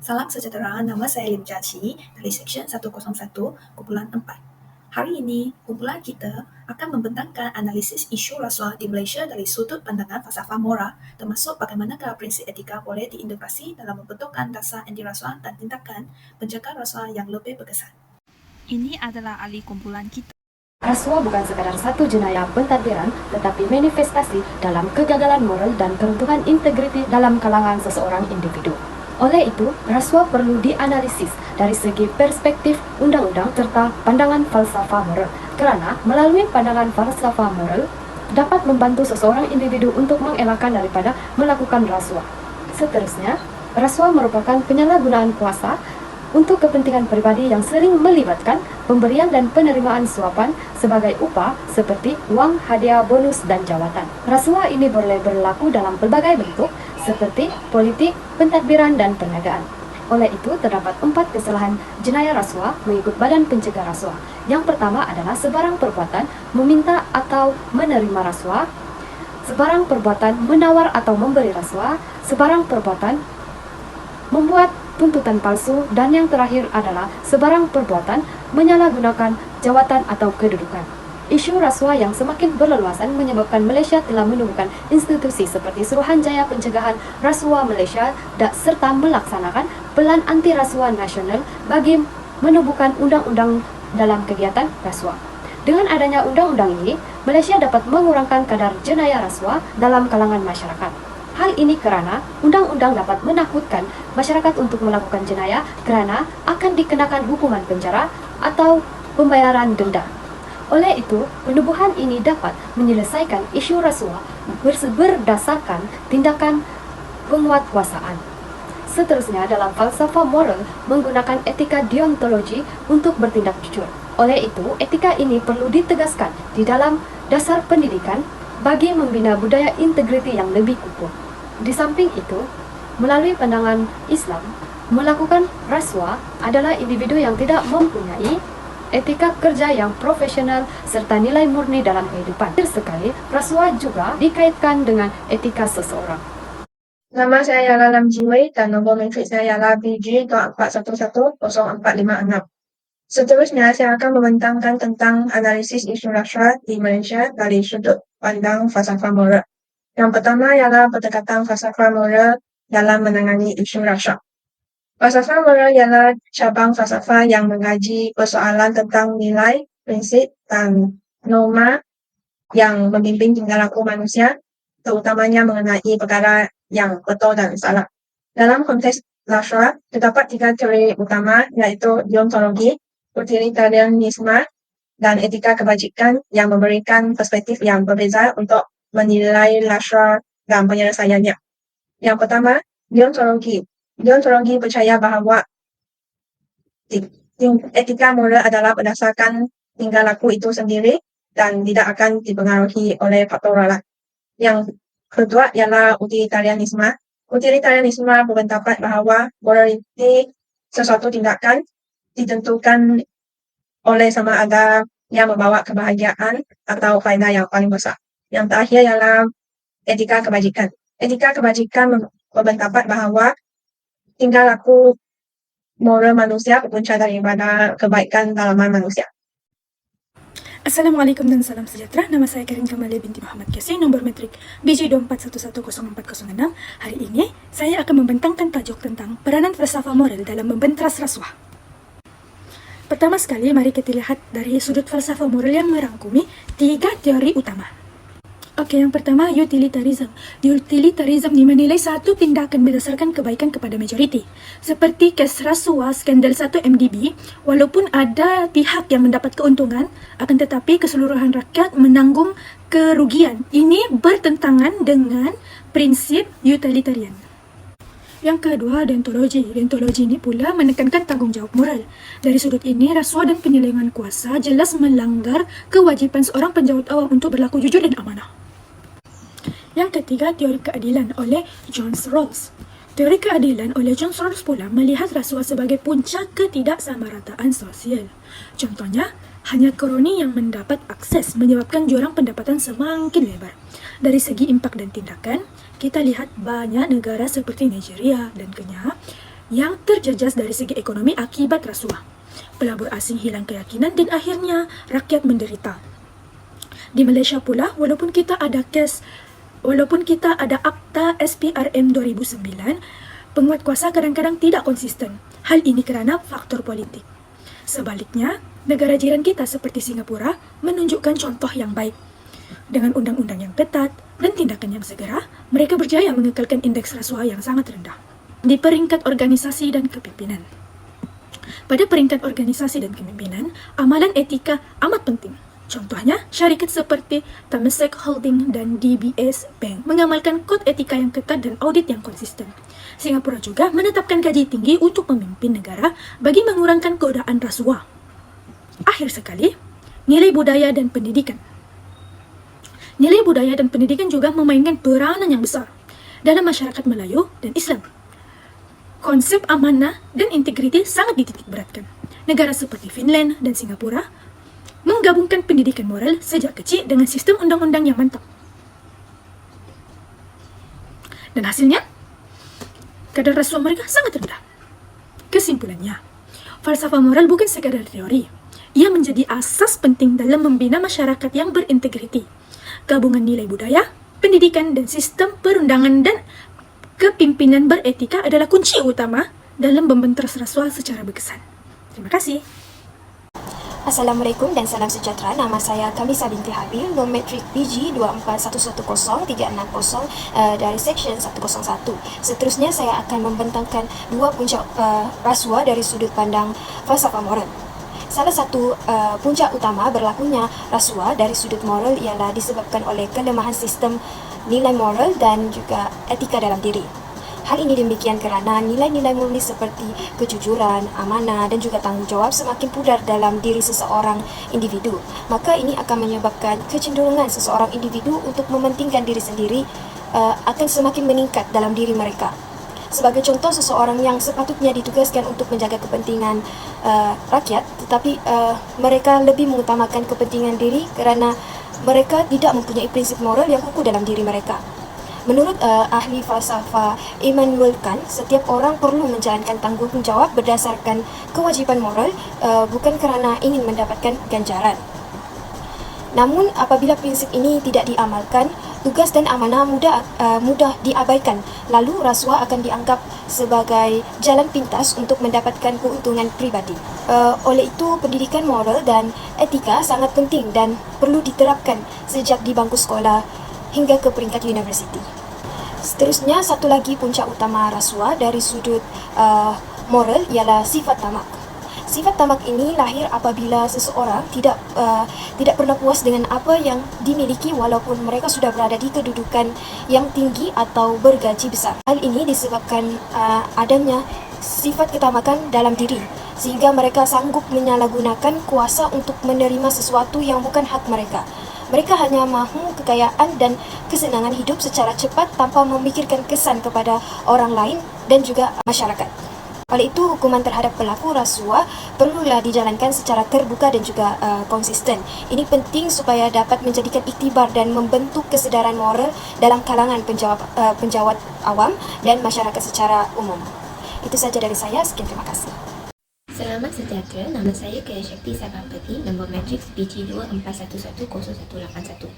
Salam sejahtera, nama saya Lim Jia Qi dari Seksyen 101, kumpulan 4. Hari ini, kumpulan kita akan membentangkan analisis isu rasuah di Malaysia dari sudut pandangan falsafah moral, termasuk bagaimanakah prinsip etika boleh diintegrasi dalam membentukkan dasar anti-rasuah dan tindakan penjagaan rasuah yang lebih berkesan. Ini adalah ahli kumpulan kita. Rasuah bukan sekadar satu jenayah pentadbiran, tetapi manifestasi dalam kegagalan moral dan keruntuhan integriti dalam kalangan seseorang individu. Oleh itu, rasuah perlu dianalisis dari segi perspektif undang-undang serta pandangan falsafah moral, kerana melalui pandangan falsafah moral dapat membantu seseorang individu untuk mengelakkan daripada melakukan rasuah. Seterusnya, rasuah merupakan penyalahgunaan kuasa untuk kepentingan pribadi yang sering melibatkan pemberian dan penerimaan suapan sebagai upah seperti wang, hadiah, bonus, dan jawatan. Rasuah ini boleh berlaku dalam pelbagai bentuk seperti politik, pentadbiran, dan perniagaan. Oleh itu, terdapat 4 kesalahan jenayah rasuah mengikut Badan Pencegah Rasuah. Yang pertama adalah sebarang perbuatan meminta atau menerima rasuah, sebarang perbuatan menawar atau memberi rasuah, sebarang perbuatan membuat tuntutan palsu, dan yang terakhir adalah sebarang perbuatan menyalahgunakan jawatan atau kedudukan. Isu rasuah yang semakin berleluasan menyebabkan Malaysia telah menubuhkan institusi seperti Suruhanjaya Pencegahan Rasuah Malaysia serta melaksanakan Pelan Anti Rasuah Nasional bagi menubuhkan undang-undang dalam kegiatan rasuah. Dengan adanya undang-undang ini, Malaysia dapat mengurangkan kadar jenayah rasuah dalam kalangan masyarakat. Hal ini kerana undang-undang dapat menakutkan masyarakat untuk melakukan jenayah kerana akan dikenakan hukuman penjara atau pembayaran denda. Oleh itu, penubuhan ini dapat menyelesaikan isu rasuah berdasarkan tindakan penguatkuasaan. Seterusnya, dalam falsafah moral menggunakan etika deontologi untuk bertindak jujur. Oleh itu, etika ini perlu ditegaskan di dalam dasar pendidikan bagi membina budaya integriti yang lebih kukuh. Di samping itu, melalui pandangan Islam, melakukan rasuah adalah individu yang tidak mempunyai etika kerja yang profesional serta nilai murni dalam kehidupan. Terakhir sekali, rasuah juga dikaitkan dengan etika seseorang. Nama saya ialah Lam Jiwei dan nombor metrik saya ialah BG24110456. Seterusnya, saya akan membentangkan tentang analisis isu rasuah di Malaysia dari sudut pandang falsafah moral. Yang pertama ialah pendekatan falsafah moral dalam menangani isu rasuah. Falsafah moral ialah cabang falsafah yang mengkaji persoalan tentang nilai, prinsip, dan norma yang membimbing tingkah laku manusia, terutamanya mengenai perkara yang betul dan salah. Dalam konteks rasuah, terdapat 3 teori utama, iaitu deontologi, utilitarianisme, dan etika kebajikan yang memberikan perspektif yang berbeza untuk menilai rasuah dan penyelesaiannya. Yang pertama, deontologi. Deontologi percaya bahawa etika moral adalah berdasarkan tingkah laku itu sendiri dan tidak akan dipengaruhi oleh faktor lain. Yang kedua ialah utilitarianisme. Utilitarianisme berpendapat bahawa moraliti sesuatu tindakan ditentukan oleh sama ada yang membawa kebahagiaan atau faedah yang paling besar. Yang terakhir ialah etika kebajikan. Etika kebajikan berpendapat bahawa tingkah laku moral manusia berpunca daripada kebaikan dalaman manusia. Assalamualaikum dan salam sejahtera. Nama saya Karin Kamali binti Muhammad Yasin, nombor metrik BG24110406. Hari ini, saya akan membentangkan tajuk tentang peranan falsafah moral dalam membentras rasuah. Pertama sekali, mari kita lihat dari sudut falsafah moral yang merangkumi 3 teori utama. Okey, yang pertama, utilitarism. Utilitarism ni menilai satu tindakan berdasarkan kebaikan kepada majoriti. Seperti kes rasuah skandal 1 MDB, walaupun ada pihak yang mendapat keuntungan, akan tetapi keseluruhan rakyat menanggung kerugian. Ini bertentangan dengan prinsip utilitarian. Yang kedua, deontologi. Deontologi ini pula menekankan tanggungjawab moral. Dari sudut ini, rasuah dan penyelewengan kuasa jelas melanggar kewajipan seorang penjawat awam untuk berlaku jujur dan amanah. Yang ketiga, teori keadilan oleh John Rawls. Teori keadilan oleh John Rawls pula melihat rasuah sebagai puncak ketidaksamarataan sosial. Contohnya, hanya kroni yang mendapat akses menyebabkan jurang pendapatan semakin lebar. Dari segi impak dan tindakan, kita lihat banyak negara seperti Nigeria dan Kenya yang terjejas dari segi ekonomi akibat rasuah. Pelabur asing hilang keyakinan dan akhirnya rakyat menderita. Di Malaysia pula, walaupun kita ada Akta SPRM 2009, penguat kuasa kadang-kadang tidak konsisten. Hal ini kerana faktor politik. Sebaliknya, negara jiran kita seperti Singapura menunjukkan contoh yang baik. Dengan undang-undang yang ketat dan tindakan yang segera, mereka berjaya mengekalkan indeks rasuah yang sangat rendah. Di peringkat organisasi dan kepimpinan. Pada peringkat organisasi dan kepimpinan, amalan etika amat penting. Contohnya, syarikat seperti Temasek Holding dan DBS Bank mengamalkan kod etika yang ketat dan audit yang konsisten. Singapura juga menetapkan gaji tinggi untuk pemimpin negara bagi mengurangkan godaan rasuah. Akhir sekali, nilai budaya dan pendidikan. Nilai budaya dan pendidikan juga memainkan peranan yang besar dalam masyarakat Melayu dan Islam. Konsep amanah dan integriti sangat dititikberatkan. Negara seperti Finland dan Singapura menggabungkan pendidikan moral sejak kecil dengan sistem undang-undang yang mantap. Dan hasilnya, kadar rasuah mereka sangat rendah. Kesimpulannya, falsafah moral bukan sekadar teori. Ia menjadi asas penting dalam membina masyarakat yang berintegriti. Gabungan nilai budaya, pendidikan, dan sistem perundangan dan kepimpinan beretika adalah kunci utama dalam membentas rasuah secara berkesan. Terima kasih. Assalamualaikum dan salam sejahtera. Nama saya Kamisa binti Habil, Nometrik PG 241110-360 dari Seksyen 101. Seterusnya saya akan membentangkan dua puncak rasuah dari sudut pandang falsafah moral. Salah satu puncak utama berlakunya rasuah dari sudut moral ialah disebabkan oleh kelemahan sistem nilai moral dan juga etika dalam diri. Hal ini demikian kerana nilai-nilai murni seperti kejujuran, amanah dan juga tanggungjawab semakin pudar dalam diri seseorang individu. Maka ini akan menyebabkan kecenderungan seseorang individu untuk mementingkan diri sendiri akan semakin meningkat dalam diri mereka. Sebagai contoh, seseorang yang sepatutnya ditugaskan untuk menjaga kepentingan rakyat, tetapi mereka lebih mengutamakan kepentingan diri kerana mereka tidak mempunyai prinsip moral yang kukuh dalam diri mereka. Menurut ahli falsafah Immanuel Kant, setiap orang perlu menjalankan tanggungjawab berdasarkan kewajiban moral, bukan kerana ingin mendapatkan ganjaran. Namun, apabila prinsip ini tidak diamalkan, tugas dan amanah mudah diabaikan, lalu rasuah akan dianggap sebagai jalan pintas untuk mendapatkan keuntungan pribadi. Oleh itu, pendidikan moral dan etika sangat penting dan perlu diterapkan sejak di bangku sekolah hingga ke peringkat universiti. Seterusnya, satu lagi puncak utama rasuah dari sudut moral ialah sifat tamak. Sifat tamak ini lahir apabila seseorang tidak pernah puas dengan apa yang dimiliki walaupun mereka sudah berada di kedudukan yang tinggi atau bergaji besar. Hal ini disebabkan adanya sifat ketamakan dalam diri, sehingga mereka sanggup menyalahgunakan kuasa untuk menerima sesuatu yang bukan hak mereka. Mereka hanya mahu kekayaan dan kesenangan hidup secara cepat tanpa memikirkan kesan kepada orang lain dan juga masyarakat. Oleh itu, hukuman terhadap pelaku rasuah perlulah dijalankan secara terbuka dan juga konsisten. Ini penting supaya dapat menjadikan iktibar dan membentuk kesedaran moral dalam kalangan penjawat awam dan masyarakat secara umum. Itu saja dari saya. Sekian, terima kasih. Selamat sejahtera, nama saya Kaya Shakti Sabapati, nombor matriks PG24110181.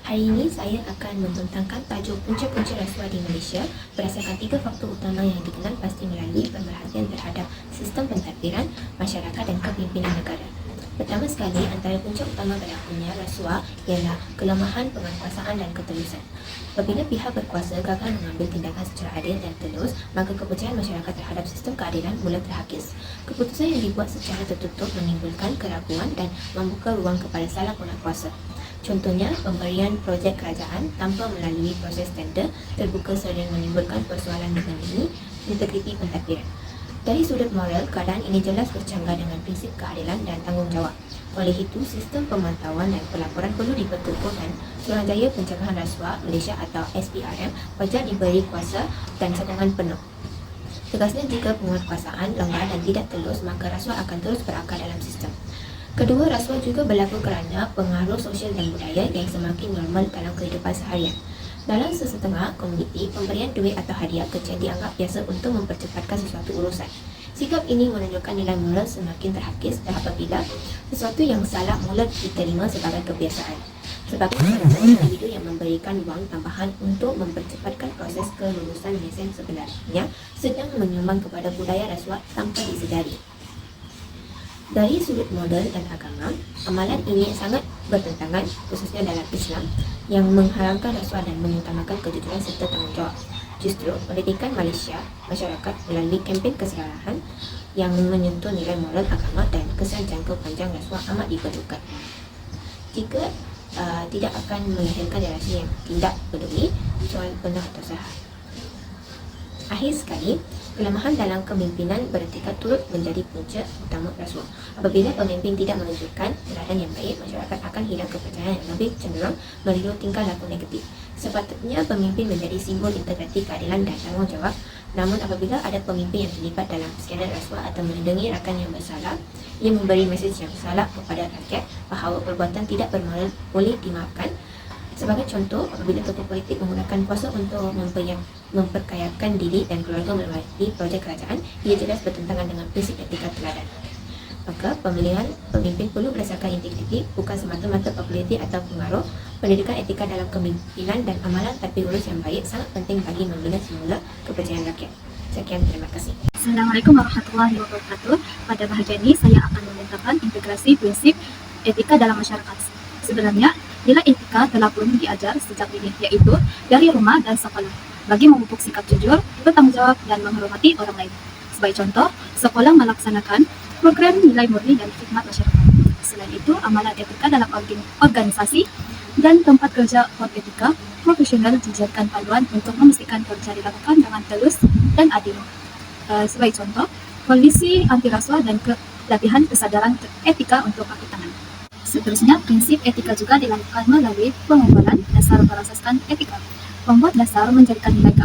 Hari ini saya akan membentangkan tajuk punca-punca rasuah di Malaysia berdasarkan 3 faktor utama yang dikenal pasti melalui pemerhatian terhadap sistem pentadbiran, masyarakat dan kepimpinan negara. Pertama sekali, antara punca utama berlakunya rasuah ialah kelemahan penguasaan dan ketulusan. Apabila pihak berkuasa gagal mengambil tindakan secara adil dan telus, maka kepercayaan masyarakat terhadap sistem keadilan mula terhakis. Keputusan yang dibuat secara tertutup menimbulkan keraguan dan membuka ruang kepada salah guna kuasa. Contohnya, pemberian projek kerajaan tanpa melalui proses tender terbuka sering menimbulkan persoalan mengenai integriti pentadbiran. Dari sudut moral, keadaan ini jelas bercanggah dengan prinsip keadilan dan tanggungjawab. Oleh itu, sistem pemantauan dan pelaporan perlu diperkukuhkan. Suruhanjaya Pencegahan Rasuah Malaysia atau SPRM wajar diberi kuasa dan sokongan penuh. Tegasnya, jika penguatkuasaan lemah dan tidak telus, maka rasuah akan terus berakar dalam sistem. Kedua, rasuah juga berlaku kerana pengaruh sosial dan budaya yang semakin normal dalam kehidupan seharian. Dalam sesetengah komuniti, pemberian duit atau hadiah kecil dianggap biasa untuk mempercepatkan sesuatu urusan. Sikap ini menunjukkan nilai moral semakin terhakis apabila sesuatu yang salah mula diterima sebagai kebiasaan. Sebagai individu yang memberikan wang tambahan untuk mempercepatkan proses kelulusan lesen sebenarnya sedang menyumbang kepada budaya rasuah tanpa disedari. Dari sudut moral dan agama, amalan ini sangat bertentangan, khususnya dalam Islam, yang mengharamkan rasuah dan mengutamakan kejujuran serta tanggungjawab. Justru, pendidikan Malaysia, masyarakat melalui kempen kesalahan yang menyentuh nilai moral agama dan kesan jangka panjang rasuah amat diperlukan. Jika tidak akan melahirkan relasi yang tidak peduli soal benar atau salah. Akhir sekali, kelemahan dalam kepimpinan beretika turut menjadi punca utama rasuah. Apabila pemimpin tidak menunjukkan teladan yang baik, masyarakat akan hilang kepercayaan yang lebih cenderung meniru tingkah laku negatif. Sepatutnya pemimpin menjadi simbol integriti, keadilan dan tanggungjawab. Namun apabila ada pemimpin yang terlibat dalam skandal rasuah atau melindungi rakan yang bersalah, ia memberi mesej yang salah kepada rakyat bahawa perbuatan tidak bermoral boleh dimaafkan. Sebagai contoh, apabila tokoh politik menggunakan kuasa untuk memperkayakan diri dan keluarga melalui projek kerajaan, ia jelas bertentangan dengan prinsip etika teladan. Maka, pemilihan pemimpin perlu berdasarkan integriti, bukan semata-mata populariti atau pengaruh. Pendidikan etika dalam kepimpinan dan amalan tadbir urus yang baik sangat penting bagi membina semula kepercayaan rakyat. Sekian, terima kasih. Assalamualaikum warahmatullahi wabarakatuh. Pada bahagian ini, saya akan membentangkan integrasi prinsip etika dalam masyarakat. Sebenarnya, nilai etika telah pun diajar sejak dini, yaitu dari rumah dan sekolah, bagi memupuk sikap jujur, bertanggungjawab, dan menghormati orang lain. Sebagai contoh, sekolah melaksanakan program nilai murni dan khidmat masyarakat. Selain itu, amalan etika dalam organisasi dan tempat kerja kode etika profesional dijadikan panduan untuk memastikan kerja dilakukan dengan telus dan adil. Sebagai contoh, polisi anti rasuah dan pelatihan kesadaran etika untuk kaki tangan. Seterusnya, prinsip etika juga dilakukan melalui pengumpulan dasar berasaskan etika. Pembuat dasar menjadikan nilai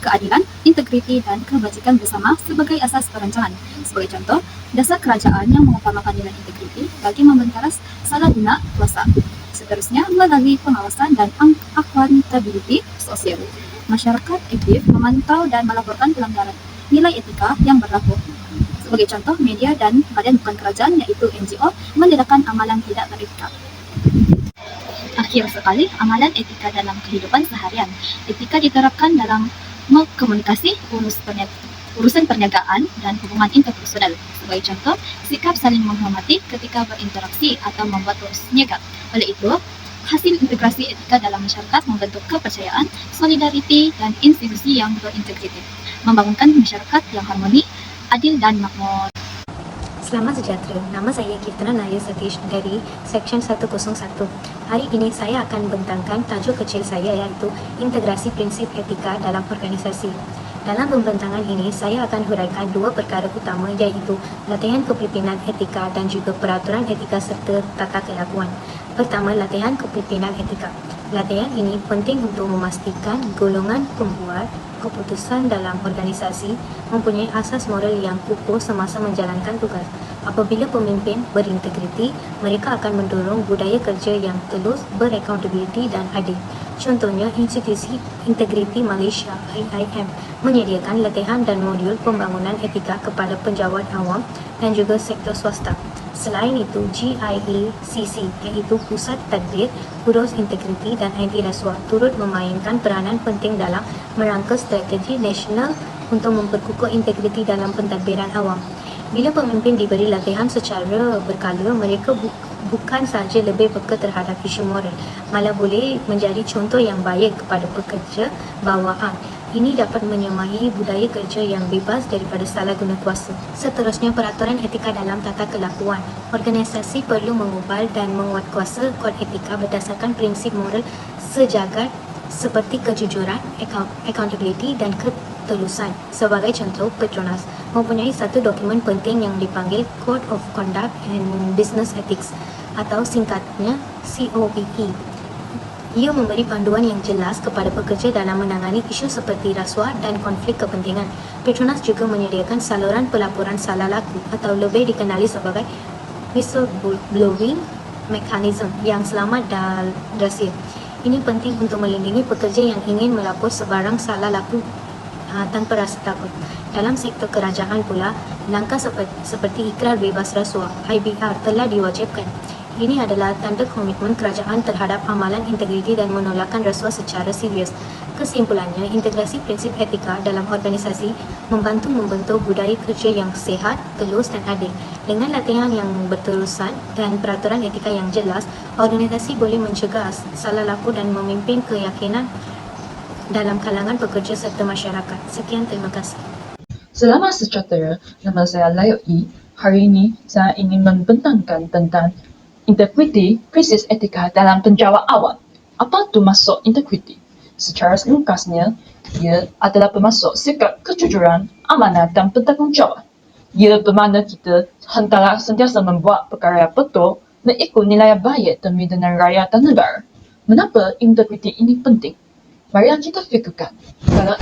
keadilan, integriti, dan kebajikan bersama sebagai asas perancangan. Sebagai contoh, dasar kerajaan yang mengutamakan nilai integriti bagi membentaras salah guna kuasa. Seterusnya, melalui pengawasan dan akuntabiliti sosial. Masyarakat aktif memantau dan melaporkan pelanggaran nilai etika yang berlaku. Sebagai contoh, media dan badan bukan kerajaan yaitu NGO menegakkan amalan tidak beretika. Akhir sekali, amalan etika dalam kehidupan seharian. Etika diterapkan dalam komunikasi, urusan perniagaan, dan hubungan interpersonal. Sebagai contoh, sikap saling menghormati ketika berinteraksi atau membuat urus niaga. Oleh itu, hasil integrasi etika dalam masyarakat membentuk kepercayaan, solidariti, dan institusi yang berintegritas, membangunkan masyarakat yang harmoni, adil, dan makmur. Selamat sejahtera, nama saya Kirtana Naya Satish dari Seksyen 101. Hari ini saya akan membentangkan tajuk kecil saya iaitu integrasi prinsip etika dalam organisasi. Dalam pembentangan ini, saya akan huraikan dua perkara utama iaitu latihan kepimpinan etika dan juga peraturan etika serta tata kelakuan. Pertama, latihan kepimpinan etika. Latihan ini penting untuk memastikan golongan pembuat keputusan dalam organisasi mempunyai asas moral yang kukuh semasa menjalankan tugas. Apabila pemimpin berintegriti, mereka akan mendorong budaya kerja yang telus, beraccountability dan adil. Contohnya, Institusi Integriti Malaysia (IIM) menyediakan latihan dan modul pembangunan etika kepada penjawat awam dan juga sektor swasta. Selain itu, GIECC iaitu Pusat Tadbir, Urus Integriti dan Anti Rasuah turut memainkan peranan penting dalam merangka strategi nasional untuk memperkukuh integriti dalam pentadbiran awam. Bila pemimpin diberi latihan secara berkala, mereka bukan sahaja lebih peka terhadap isu moral, malah boleh menjadi contoh yang baik kepada pekerja bawahan. Ini dapat menyemai budaya kerja yang bebas daripada salah guna kuasa. Seterusnya, peraturan etika dalam tata kelakuan. Organisasi perlu mengubal dan menguatkuasa kod etika berdasarkan prinsip moral sejagat seperti kejujuran, accountability dan ketelusan. Sebagai contoh, Petronas mempunyai satu dokumen penting yang dipanggil Code of Conduct and Business Ethics atau singkatnya COBE. Ia memberi panduan yang jelas kepada pekerja dalam menangani isu seperti rasuah dan konflik kepentingan. Petronas juga menyediakan saluran pelaporan salah laku atau lebih dikenali sebagai whistleblowing mechanism yang selamat dan rahsia. Ini penting untuk melindungi pekerja yang ingin melapor sebarang salah laku tanpa rasa takut. Dalam sektor kerajaan pula, langkah seperti ikrar bebas rasuah (IBR) telah diwajibkan. Ini adalah tanda komitmen kerajaan terhadap amalan integriti dan menolakkan rasuah secara serius. Kesimpulannya, integrasi prinsip etika dalam organisasi membantu membentuk budaya kerja yang sihat, telus dan adil. Dengan latihan yang berterusan dan peraturan etika yang jelas, organisasi boleh mencegah salah laku dan memimpin keyakinan dalam kalangan pekerja serta masyarakat. Sekian, terima kasih. Selamat sejahtera, nama saya Layo E. Hari ini saya ingin membentangkan tentang integriti prinsip etika dalam penjawat awam. Apa itu maksud integriti? Secara ringkasnya, ia adalah bermaksud sikap kejujuran, amanah dan bertanggungjawab. Ia bermakna kita hendaklah sentiasa membuat perkara betul, mengikut nilai baik demi dengan rakyat dan negara. Mengapa integriti ini penting? Mari kita fikirkan, kalau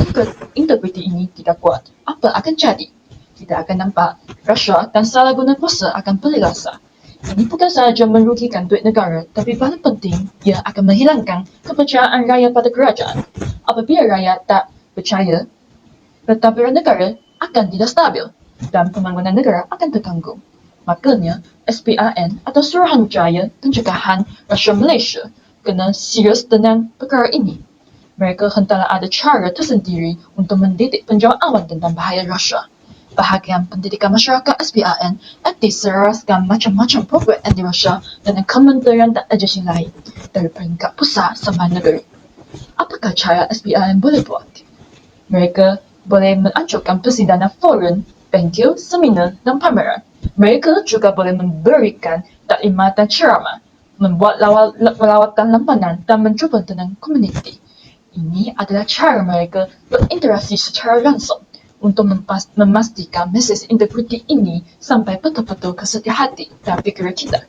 integriti ini tidak kuat, apa akan jadi? Kita akan nampak rasuah dan salah guna kuasa akan berlasa. Ini bukan sahaja merugikan duit negara, tapi paling penting, ia akan menghilangkan kepercayaan rakyat pada kerajaan. Apabila rakyat tak percaya, pentadbiran negara akan tidak stabil dan pembangunan negara akan terganggu. Makanya, SPRN atau Suruhanjaya Pencegahan Rasuah Malaysia kena serius dengan perkara ini. Mereka hendaklah ada cara tersendiri untuk mendidik penjawat awam tentang bahaya rasuah. Bahagian pendidikan masyarakat SPRN diseraskan macam-macam program anti-rasuah dengan kementerian dan agensi lain dari peringkat pusat sampai negeri. Apakah cara SPRN boleh buat? Mereka boleh menganjurkan persidangan forum, bengkel, seminar dan pameran. Mereka juga boleh memberikan taklimat dan ceramah, membuat lawatan lampanan dan mencuba dengan komuniti. Ini adalah cara mereka berinteraksi secara langsung untuk memastikan mesej integriti ini sampai betul-betul ke setiap hati dan fikiran kita.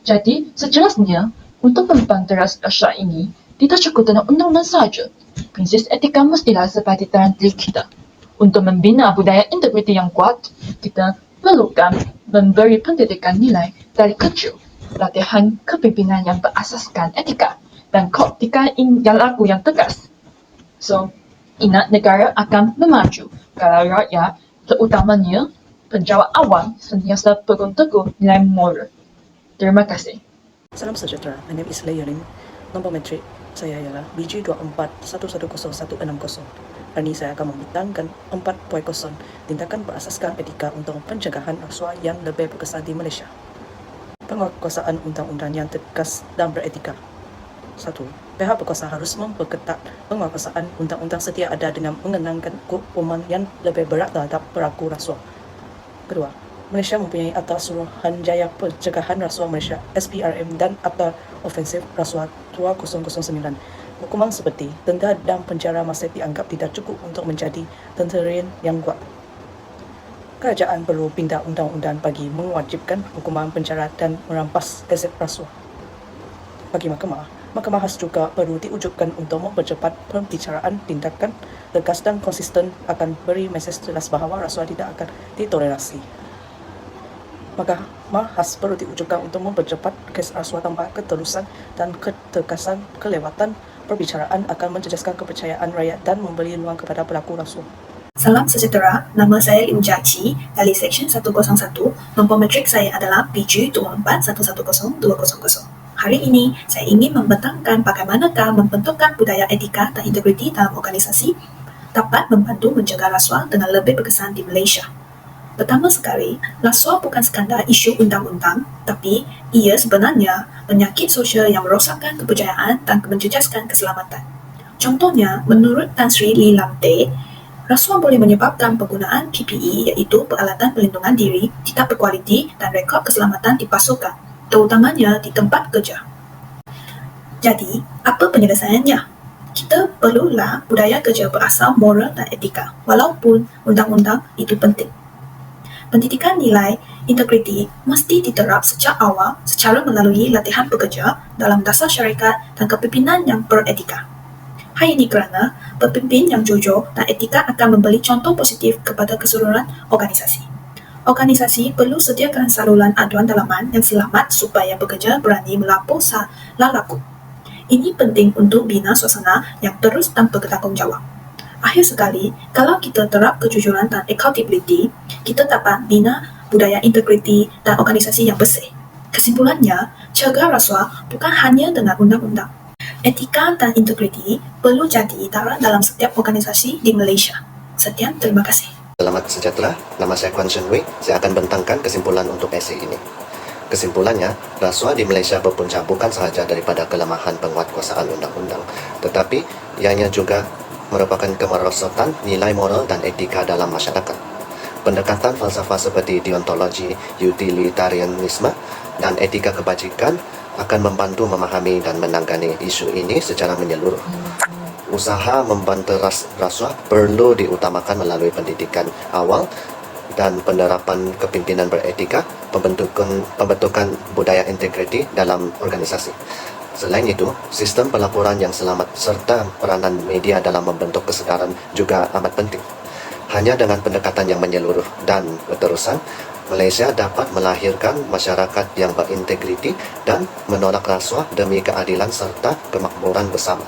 Jadi, sejelasnya, untuk membantu rasuah ini, tidak cukup dengan undang-undang saja. Prinsip etika mestilah seperti dalam diri kita. Untuk membina budaya integriti yang kuat, kita perlukan memberi pendidikan nilai dari kecil, latihan kepimpinan yang berasaskan etika, dan kod tingkah laku yang tegas. So, ingat negara akan memaju kalau rakyat, terutamanya penjawat awam, sentiasa pegang teguh nilai moral. Terima kasih. Salam sejahtera, my name is Layarin. Nombor metrik saya ialah BG24110160. Hari ini saya akan membentangkan 4.0 tindakan berasaskan etika untuk pencegahan rasuah yang lebih berkesan di Malaysia. Penguasaan undang-undang yang tegas dan beretika. 1. Pihak berkuasa harus memperketat penguasaan undang-undang setia ada dengan mengenakan hukuman yang lebih berat terhadap pelaku rasuah. Kedua, Malaysia mempunyai Akta Suruhanjaya Pencegahan Rasuah Malaysia (SPRM) dan Akta Ofensif Rasuah 2009. Hukuman seperti denda dan penjara masih dianggap tidak cukup untuk menjadi tentera yang kuat. Kerajaan perlu pindah undang-undang bagi mewajibkan hukuman penjara dan merampas aset rasuah. Bagi Mahkamah harus juga perlu diwujudkan untuk mempercepat pembicaraan tindakan tegas dan konsisten akan beri mesej jelas bahawa rasuah tidak akan ditolerasi. Mahkamah harus perlu diwujudkan untuk mempercepat kes rasuah tanpa keterusan dan ketegasan kelewatan perbicaraan akan mencerdaskan kepercayaan rakyat dan memberi ruang kepada pelaku rasuah. Salam sejahtera, nama saya Lim Jia Qi dari Seksyen 101. Nombor metrik saya adalah BG24110200. Hari ini, saya ingin membentangkan bagaimanakah membentukkan budaya etika dan integriti dalam organisasi dapat membantu mencegah rasuah dengan lebih berkesan di Malaysia. Pertama sekali, rasuah bukan sekadar isu undang-undang, tapi ia sebenarnya penyakit sosial yang merosakkan kepercayaan dan menjejaskan keselamatan. Contohnya, menurut Tan Sri Lee Lam Teh, rasuah boleh menyebabkan penggunaan PPE iaitu peralatan pelindungan diri tidak berkualiti dan rekod keselamatan dipalsukan, terutamanya di tempat kerja. Jadi, apa penyelesaiannya? Kita perlulah budaya kerja berasal moral dan etika, walaupun undang-undang itu penting. Pendidikan nilai integriti mesti diterap sejak awal secara melalui latihan pekerja dalam dasar syarikat dan kepimpinan yang beretika. Hal ini kerana pemimpin yang jujur dan etika akan memberi contoh positif kepada keseluruhan organisasi. Organisasi perlu sediakan saluran aduan dalaman yang selamat supaya pekerja berani melapor salah laku. Ini penting untuk bina suasana yang terus tanpa bertanggungjawab. Akhir sekali, kalau kita terap kejujuran dan accountability, kita dapat bina budaya integriti dan organisasi yang bersih. Kesimpulannya, cegah rasuah bukan hanya dengan undang-undang. Etika dan integriti perlu jadi darah dalam setiap organisasi di Malaysia. Sekian, terima kasih. Selamat sejahtera, nama saya Kwan Shen Wei. Saya akan bentangkan kesimpulan untuk esei ini. Kesimpulannya, rasuah di Malaysia berpunca bukan sahaja daripada kelemahan penguatkuasaan undang-undang, tetapi ianya juga merupakan kemerosotan nilai moral dan etika dalam masyarakat. Pendekatan falsafah seperti deontologi, utilitarianisme, dan etika kebajikan akan membantu memahami dan menangani isu ini secara menyeluruh. Usaha membanteras rasuah perlu diutamakan melalui pendidikan awal dan penerapan kepimpinan beretika, pembentukan budaya integriti dalam organisasi. Selain itu, sistem pelaporan yang selamat serta peranan media dalam membentuk kesedaran juga amat penting. Hanya dengan pendekatan yang menyeluruh dan berterusan, Malaysia dapat melahirkan masyarakat yang berintegriti dan menolak rasuah demi keadilan serta kemakmuran bersama.